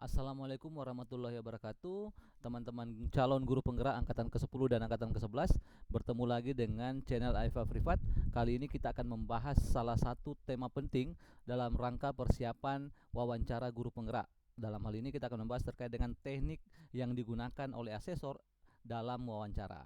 Assalamualaikum warahmatullahi wabarakatuh. Teman-teman calon guru penggerak angkatan ke-10 dan angkatan ke-11, bertemu lagi dengan channel Aifa Privat. Kali ini kita akan membahas salah satu tema penting dalam rangka persiapan wawancara guru penggerak. Dalam hal ini kita akan membahas terkait dengan teknik yang digunakan oleh asesor dalam wawancara.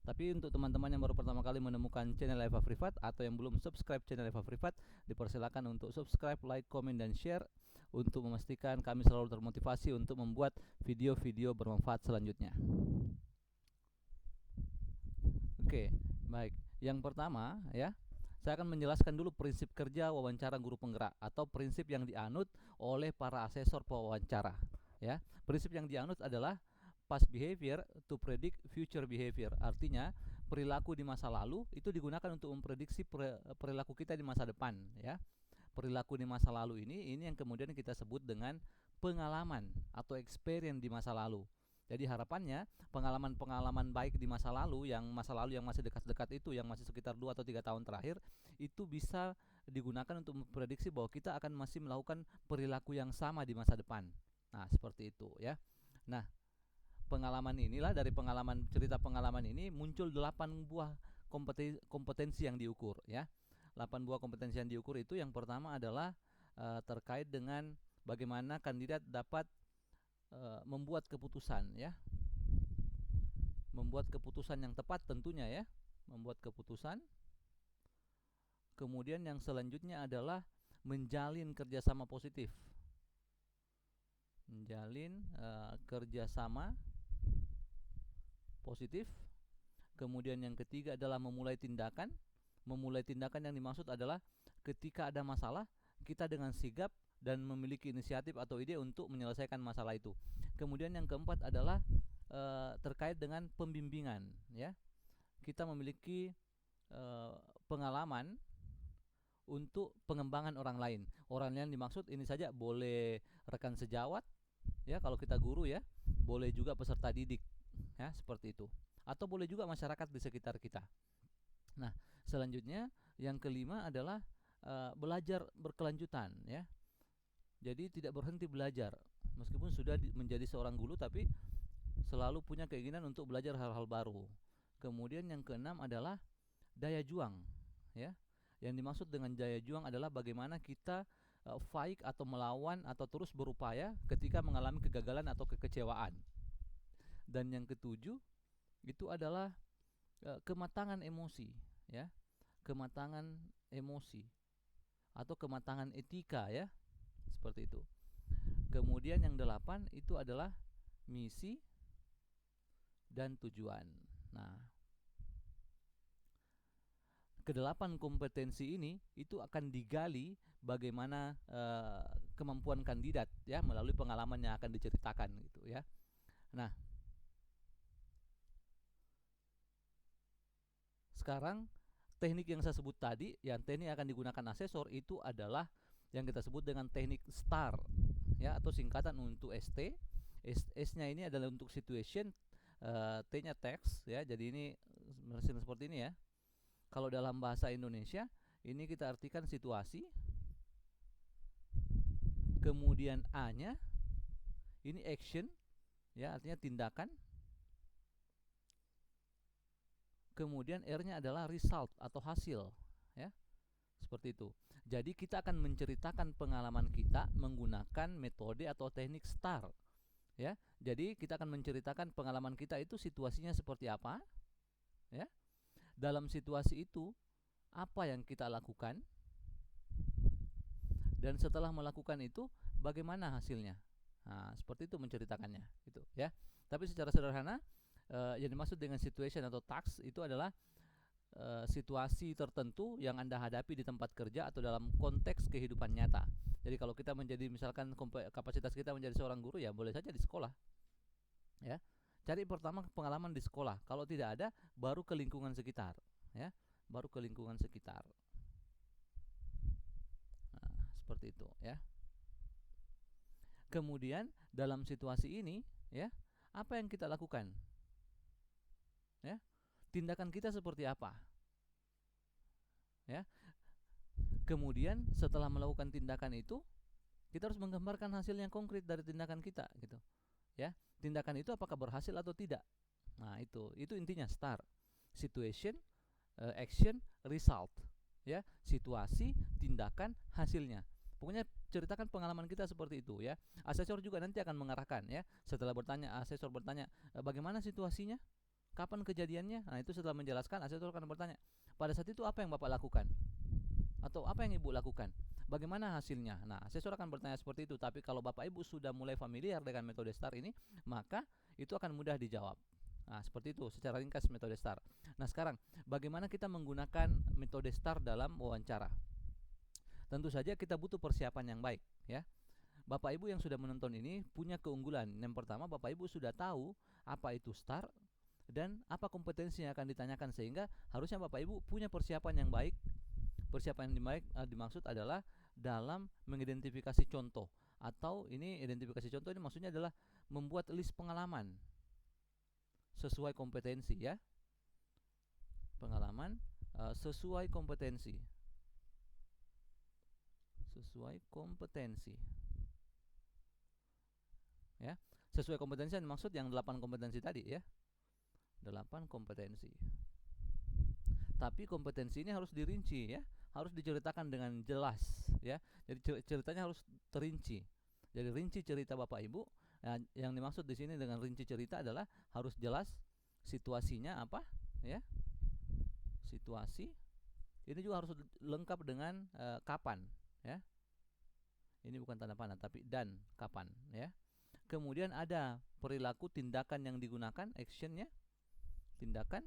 Tapi untuk teman-teman yang baru pertama kali menemukan channel Aifa Privat atau yang belum subscribe channel Aifa Privat, dipersilakan untuk subscribe, like, komen, dan share untuk memastikan kami selalu termotivasi untuk membuat video-video bermanfaat selanjutnya. Oke, baik. Yang pertama ya, saya akan menjelaskan dulu prinsip kerja wawancara guru penggerak atau prinsip yang dianut oleh para asesor pewawancara. Ya, prinsip yang dianut adalah past behavior to predict future behavior. Artinya, perilaku di masa lalu itu digunakan untuk memprediksi perilaku kita di masa depan, ya. Perilaku di masa lalu ini yang kemudian kita sebut dengan pengalaman atau experience di masa lalu. Jadi harapannya pengalaman-pengalaman baik di masa lalu yang masih dekat-dekat itu, yang masih sekitar 2 atau 3 tahun terakhir, itu bisa digunakan untuk memprediksi bahwa kita akan masih melakukan perilaku yang sama di masa depan. Nah, seperti itu ya. Nah, pengalaman inilah, dari cerita pengalaman ini muncul 8 buah kompetensi yang diukur ya. 8 buah kompetensi yang diukur itu, yang pertama adalah terkait dengan bagaimana kandidat dapat membuat keputusan ya. Membuat keputusan yang tepat tentunya ya. Membuat keputusan. Kemudian yang selanjutnya adalah menjalin kerjasama positif. Menjalin kerjasama positif. Kemudian yang ketiga adalah memulai tindakan. Memulai tindakan yang dimaksud adalah ketika ada masalah, kita dengan sigap dan memiliki inisiatif atau ide untuk menyelesaikan masalah itu. Kemudian yang keempat adalah terkait dengan pembimbingan ya. Kita memiliki pengalaman untuk pengembangan orang lain. Orang lain dimaksud ini saja, boleh rekan sejawat ya kalau kita guru ya, boleh juga peserta didik ya, seperti itu. Atau boleh juga masyarakat di sekitar kita. Nah, selanjutnya yang kelima adalah belajar berkelanjutan ya. Jadi tidak berhenti belajar. Meskipun sudah menjadi seorang guru, tapi selalu punya keinginan untuk belajar hal-hal baru. Kemudian yang keenam adalah daya juang ya. Yang dimaksud dengan daya juang adalah bagaimana kita fight atau melawan atau terus berupaya ketika mengalami kegagalan atau kekecewaan. Dan yang ketujuh itu adalah kematangan emosi ya. Kematangan emosi atau kematangan etika ya. Seperti itu. Kemudian yang 8 itu adalah misi dan tujuan. Nah, kedelapan kompetensi ini itu akan digali bagaimana kemampuan kandidat ya melalui pengalaman yang akan diceritakan gitu ya. Nah, sekarang teknik yang saya sebut tadi, yang teknik yang akan digunakan asesor itu adalah yang kita sebut dengan teknik STAR ya, atau singkatan untuk ST. S-nya ini adalah untuk situation, T-nya text ya. Jadi ini mesin seperti ini ya. Kalau dalam bahasa Indonesia ini kita artikan situasi. Kemudian A-nya ini action ya, artinya tindakan. Kemudian R-nya adalah result atau hasil ya. Seperti itu. Jadi kita akan menceritakan pengalaman kita menggunakan metode atau teknik STAR ya. Jadi kita akan menceritakan pengalaman kita itu situasinya seperti apa ya. Dalam situasi itu apa yang kita lakukan, dan setelah melakukan itu bagaimana hasilnya. Nah, seperti itu menceritakannya itu ya. Tapi secara sederhana yang dimaksud dengan situation atau task itu adalah situasi tertentu yang Anda hadapi di tempat kerja atau dalam konteks kehidupan nyata. Jadi kalau kita menjadi, misalkan kapasitas kita menjadi seorang guru, ya boleh saja di sekolah ya. Cari pertama pengalaman di sekolah. Kalau tidak ada, baru ke lingkungan sekitar ya. Baru ke lingkungan sekitar. Nah, seperti itu ya. Kemudian dalam situasi ini ya, apa yang kita lakukan ya, tindakan kita seperti apa ya. Kemudian setelah melakukan tindakan itu, Kita harus menggambarkan hasil yang konkret dari tindakan kita gitu. Ya, tindakan itu apakah berhasil atau tidak. Nah, itu intinya STAR. Situation, action, result. Ya, situasi, tindakan, hasilnya. Pokoknya ceritakan pengalaman kita seperti itu ya. Asesor juga nanti akan mengarahkan ya. Setelah bertanya, asesor bertanya, bagaimana situasinya? Kapan kejadiannya? Nah, itu setelah menjelaskan, asesor akan bertanya, pada saat itu apa yang Bapak lakukan? Atau apa yang Ibu lakukan? Bagaimana hasilnya? Nah, asesor akan bertanya seperti itu. Tapi kalau Bapak Ibu sudah mulai familiar dengan metode STAR ini, maka itu akan mudah dijawab. Nah, seperti itu secara ringkas metode STAR. Nah, sekarang bagaimana kita menggunakan metode STAR dalam wawancara? Tentu saja kita butuh persiapan yang baik ya. Bapak Ibu yang sudah menonton ini punya keunggulan. Yang pertama, Bapak Ibu sudah tahu apa itu STAR dan apa kompetensi yang akan ditanyakan, sehingga harusnya Bapak Ibu punya persiapan yang baik. Persiapan yang baik dimaksud adalah dalam mengidentifikasi contoh, atau ini identifikasi contoh ini maksudnya adalah membuat list pengalaman sesuai kompetensi ya. Pengalaman sesuai kompetensi. Sesuai kompetensi. Ya. Sesuai kompetensi yang dimaksud yang 8 kompetensi tadi ya. 8 kompetensi. Tapi kompetensi ini harus dirinci ya, harus diceritakan dengan jelas ya. Jadi ceritanya harus terinci. Jadi rinci cerita Bapak Ibu. Nah, yang dimaksud di sini dengan rinci cerita adalah harus jelas situasinya apa ya. Situasi. Ini juga harus lengkap dengan kapan ya. Ini bukan tanda panah tapi dan kapan ya. Kemudian ada perilaku tindakan yang digunakan, actionnya, tindakan.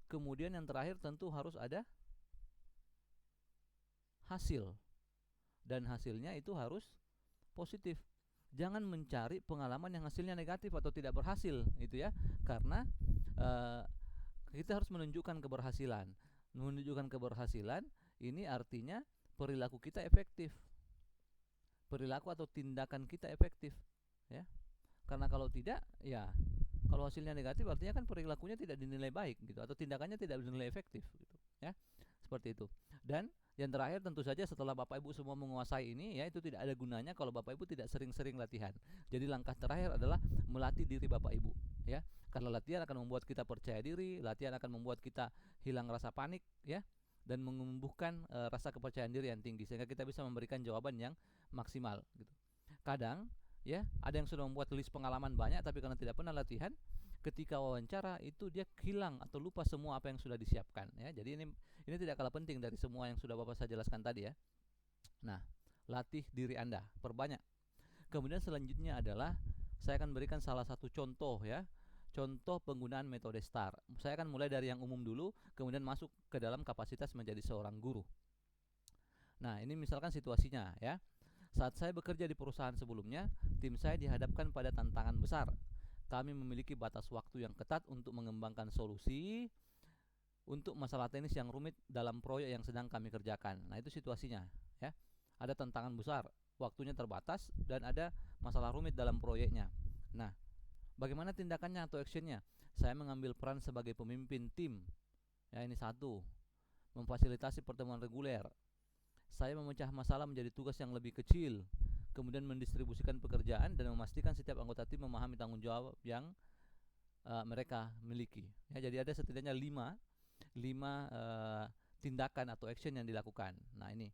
Kemudian yang terakhir tentu harus ada hasil, dan hasilnya itu harus positif. Jangan mencari pengalaman yang hasilnya negatif atau tidak berhasil, itu ya, karena kita harus menunjukkan keberhasilan. Menunjukkan keberhasilan ini artinya perilaku kita efektif, perilaku atau tindakan kita efektif, ya. Karena kalau tidak, ya kalau hasilnya negatif artinya kan perilakunya tidak dinilai baik gitu, atau tindakannya tidak dinilai efektif gitu ya. Seperti itu. Dan yang terakhir tentu saja setelah Bapak Ibu semua menguasai ini ya, itu tidak ada gunanya kalau Bapak Ibu tidak sering-sering latihan. Jadi langkah terakhir adalah melatih diri Bapak Ibu ya. Karena latihan akan membuat kita percaya diri, latihan akan membuat kita hilang rasa panik ya, dan menumbuhkan rasa kepercayaan diri yang tinggi sehingga kita bisa memberikan jawaban yang maksimal gitu. Kadang ya, ada yang sudah membuat list pengalaman banyak tapi karena tidak pernah latihan, ketika wawancara itu dia hilang atau lupa semua apa yang sudah disiapkan ya. Jadi ini tidak kalah penting dari semua yang sudah Bapak saya jelaskan tadi ya. Nah, latih diri Anda, perbanyak. Kemudian selanjutnya adalah saya akan berikan salah satu contoh ya. Contoh penggunaan metode STAR. Saya akan mulai dari yang umum dulu, kemudian masuk ke dalam kapasitas menjadi seorang guru. Nah, ini misalkan situasinya ya. Saat saya bekerja di perusahaan sebelumnya, tim saya dihadapkan pada tantangan besar. Kami memiliki batas waktu yang ketat untuk mengembangkan solusi untuk masalah teknis yang rumit dalam proyek yang sedang kami kerjakan. Nah, itu situasinya ya. Ada tantangan besar, waktunya terbatas, dan ada masalah rumit dalam proyeknya. Nah, bagaimana tindakannya atau actionnya? Saya mengambil peran sebagai pemimpin tim. Ya, ini satu. Memfasilitasi pertemuan reguler. Saya memecah masalah menjadi tugas yang lebih kecil, kemudian mendistribusikan pekerjaan dan memastikan setiap anggota tim memahami tanggung jawab yang mereka miliki. Ya, jadi ada setidaknya 5 tindakan atau action yang dilakukan. Nah, ini.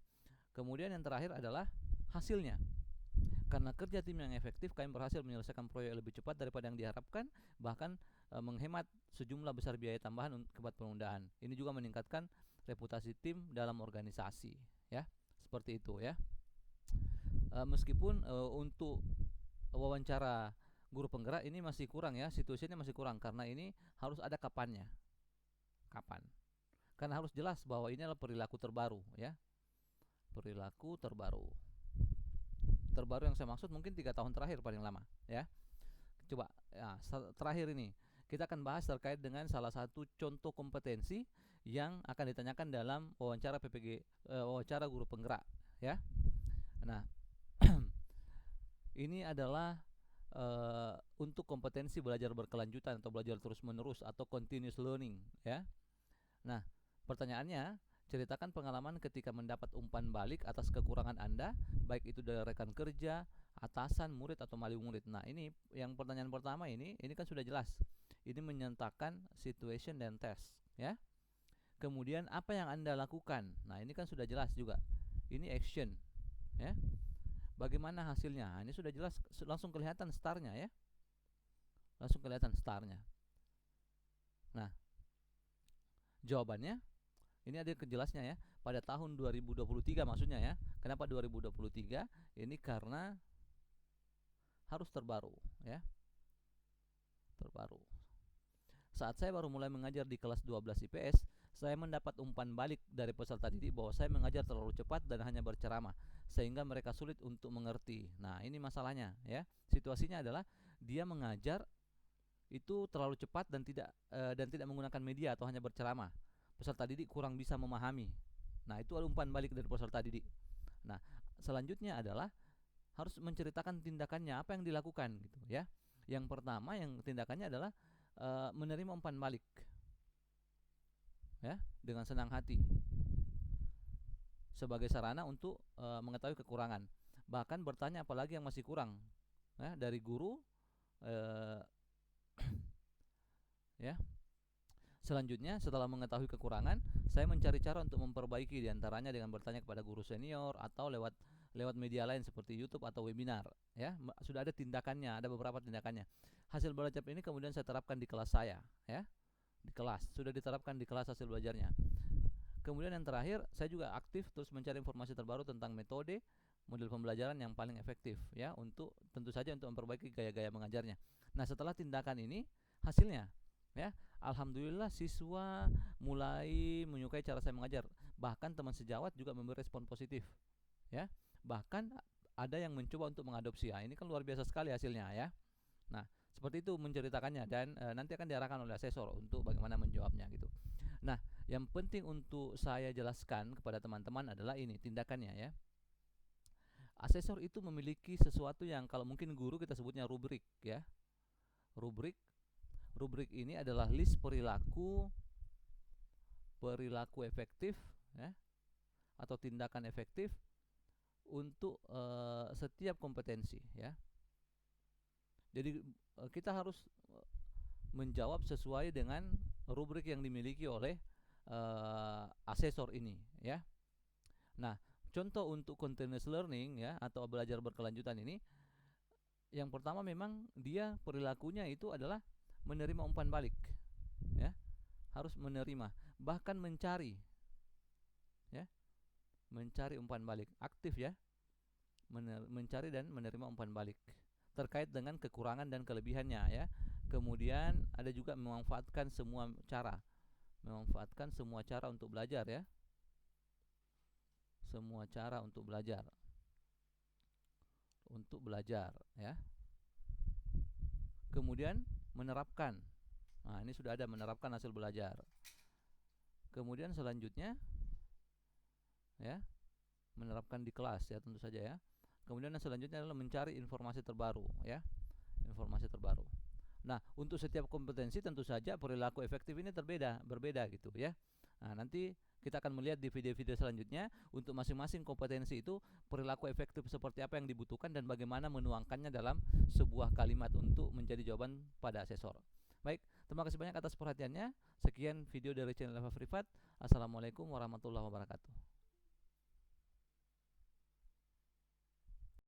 Kemudian yang terakhir adalah hasilnya. Karena kerja tim yang efektif, kami berhasil menyelesaikan proyek lebih cepat daripada yang diharapkan, bahkan menghemat sejumlah besar biaya tambahan akibat penundaan. Ini juga meningkatkan reputasi tim dalam organisasi, ya. Seperti itu ya. Meskipun untuk wawancara guru penggerak ini masih kurang ya, situasinya masih kurang karena ini harus ada kapannya. Kapan? Karena harus jelas bahwa ini adalah perilaku terbaru ya. Perilaku terbaru. Terbaru yang saya maksud mungkin 3 tahun terakhir paling lama ya. Coba ya, terakhir ini kita akan bahas terkait dengan salah satu contoh kompetensi yang akan ditanyakan dalam wawancara PPG, wawancara guru penggerak ya. Nah, ini adalah untuk kompetensi belajar berkelanjutan atau belajar terus menerus atau continuous learning ya. Nah, pertanyaannya, Ceritakan pengalaman ketika mendapat umpan balik atas kekurangan Anda, baik itu dari rekan kerja, atasan, murid atau wali murid. Nah, ini yang pertanyaan pertama ini kan sudah jelas. Ini menyatakan situation dan test, ya. Kemudian apa yang Anda lakukan? Nah, ini kan sudah jelas juga. Ini action, ya. Bagaimana hasilnya? Nah, ini sudah jelas, langsung kelihatan startnya, ya. Langsung kelihatan startnya. Nah, jawabannya ini ada kejelasnya, ya. Pada tahun 2023 maksudnya, ya. Kenapa 2023? Ini karena harus terbaru, ya. Terbaru. Saat saya baru mulai mengajar di kelas 12 IPS, saya mendapat umpan balik dari peserta didik bahwa saya mengajar terlalu cepat dan hanya berceramah, sehingga mereka sulit untuk mengerti. Nah, ini masalahnya, ya. Situasinya adalah dia mengajar itu terlalu cepat dan tidak menggunakan media atau hanya berceramah. Peserta didik kurang bisa memahami. Nah, itu ada umpan balik dari peserta didik. Nah, selanjutnya adalah harus menceritakan tindakannya, apa yang dilakukan gitu, ya. Yang pertama, yang tindakannya adalah menerima umpan balik, ya, dengan senang hati sebagai sarana untuk mengetahui kekurangan. Bahkan bertanya apalagi yang masih kurang, ya, dari guru, ya. Selanjutnya, setelah mengetahui kekurangan, saya mencari cara untuk memperbaiki, diantaranya dengan bertanya kepada guru senior atau lewat media lain seperti YouTube atau webinar, ya. Sudah ada tindakannya, ada beberapa tindakannya. Hasil belajar ini kemudian saya terapkan di kelas saya, ya. Di kelas, sudah diterapkan di kelas hasil belajarnya. Kemudian yang terakhir, saya juga aktif terus mencari informasi terbaru tentang metode, model pembelajaran yang paling efektif, ya, untuk tentu saja untuk memperbaiki gaya-gaya mengajarnya. Nah, setelah tindakan ini, hasilnya, ya, alhamdulillah siswa mulai menyukai cara saya mengajar. Bahkan teman sejawat juga memberi respon positif, ya. Bahkan ada yang mencoba untuk mengadopsi. Ini kan luar biasa sekali hasilnya, ya. Nah, seperti itu menceritakannya, dan nanti akan diarahkan oleh asesor untuk bagaimana menjawabnya gitu. Nah, yang penting untuk saya jelaskan kepada teman-teman adalah ini tindakannya, ya. Asesor itu memiliki sesuatu yang kalau mungkin guru kita sebutnya rubrik, ya. Rubrik ini adalah list perilaku efektif, ya, atau tindakan efektif untuk setiap kompetensi, ya. Jadi kita harus menjawab sesuai dengan rubrik yang dimiliki oleh asesor ini, ya. Nah, contoh untuk continuous learning, ya, atau belajar berkelanjutan ini, yang pertama memang dia perilakunya itu adalah menerima umpan balik, ya. Harus menerima, bahkan mencari, ya. Mencari umpan balik, aktif, ya. Mencari dan menerima umpan balik terkait dengan kekurangan dan kelebihannya, ya. Kemudian ada juga memanfaatkan semua cara untuk belajar, ya. Semua cara untuk belajar, ya. Kemudian menerapkan. Nah, ini sudah ada menerapkan hasil belajar. Kemudian selanjutnya, ya, menerapkan di kelas, ya, tentu saja, ya. Kemudian yang selanjutnya adalah mencari informasi terbaru, ya. Informasi terbaru. Nah, untuk setiap kompetensi tentu saja perilaku efektif ini berbeda gitu, ya. Nah, nanti kita akan melihat di video-video selanjutnya untuk masing-masing kompetensi itu perilaku efektif seperti apa yang dibutuhkan dan bagaimana menuangkannya dalam sebuah kalimat untuk menjadi jawaban pada asesor. Baik, terima kasih banyak atas perhatiannya. Sekian video dari channel Eva Privat. Assalamualaikum warahmatullahi wabarakatuh.